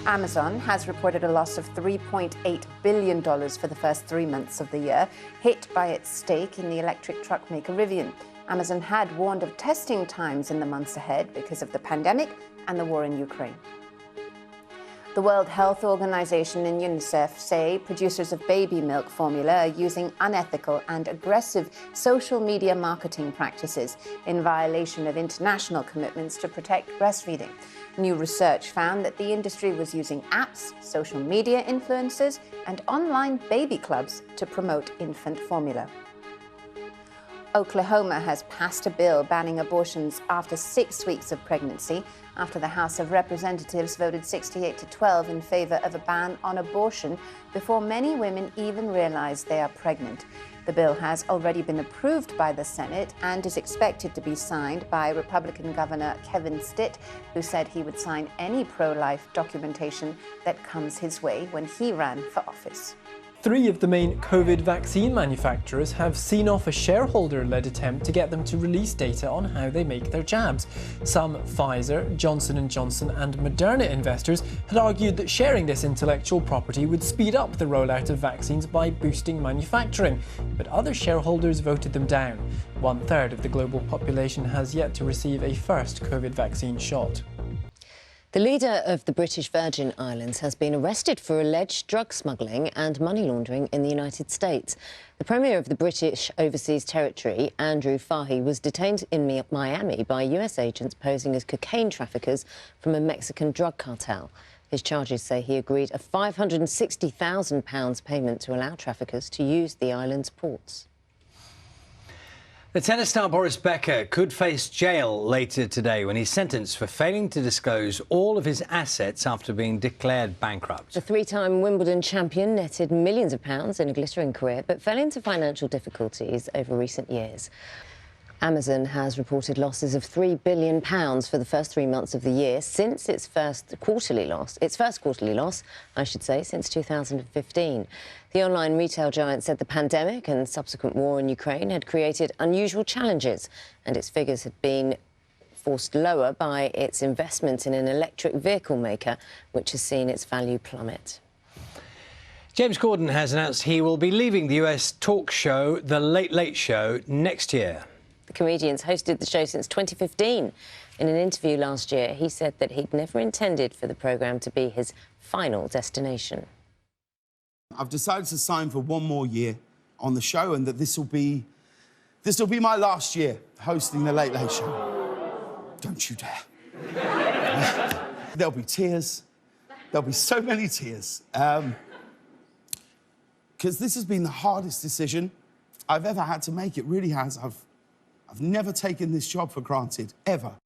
Amazon has reported a loss of $3.8 billion for the first 3 months of the year, hit by its stake in the electric truck maker Rivian. Amazon had warned of testing times in the months ahead because of the pandemic and the war in Ukraine. The World Health Organization and UNICEF say producers of baby milk formula are using unethical and aggressive social media marketing practices in violation of international commitments to protect breastfeeding. New research found that the industry was using apps, social media influencers, and online baby clubs to promote infant formula. Oklahoma has passed a bill banning abortions after 6 weeks of pregnancy, after the House of Representatives voted 68-12 in favor of a ban on abortion before many women even realize they are pregnant. The bill has already been approved by the Senate and is expected to be signed by Republican Governor Kevin Stitt, who said he would sign any pro-life documentation that comes his way when he ran for office. 3 of the main COVID vaccine manufacturers have seen off a shareholder-led attempt to get them to release data on how they make their jabs. Some Pfizer, Johnson & Johnson and Moderna investors had argued that sharing this intellectual property would speed up the rollout of vaccines by boosting manufacturing, but other shareholders voted them down. 1/3 of the global population has yet to receive a first COVID vaccine shot. The leader of the British Virgin Islands has been arrested for alleged drug smuggling and money laundering in the United States. The Premier of the British Overseas Territory, Andrew Fahy, was detained in Miami by US agents posing as cocaine traffickers from a Mexican drug cartel. His charges say he agreed a £560,000 payment to allow traffickers to use the island's ports. The tennis star Boris Becker could face jail later today when he's sentenced for failing to disclose all of his assets after being declared bankrupt. The 3-time Wimbledon champion netted millions of pounds in a glittering career, but fell into financial difficulties over recent years. Amazon has reported losses of £3 billion for the first 3 months of the year since its first quarterly loss, I should say, since 2015. The online retail giant said the pandemic and subsequent war in Ukraine had created unusual challenges, and its figures had been forced lower by its investment in an electric vehicle maker, which has seen its value plummet. James Corden has announced he will be leaving the US talk show The Late Late Show next year. The comedian's hosted the show since 2015. In an interview last year, he said that he'd never intended for the programme to be his final destination. I've decided to sign for 1 more year on the show, and that this will be my last year hosting The Late Late Show. Don't you dare. There'll be tears. There'll be so many tears. Because this has been the hardest decision I've ever had to make. It really has. I've never taken this job for granted, ever.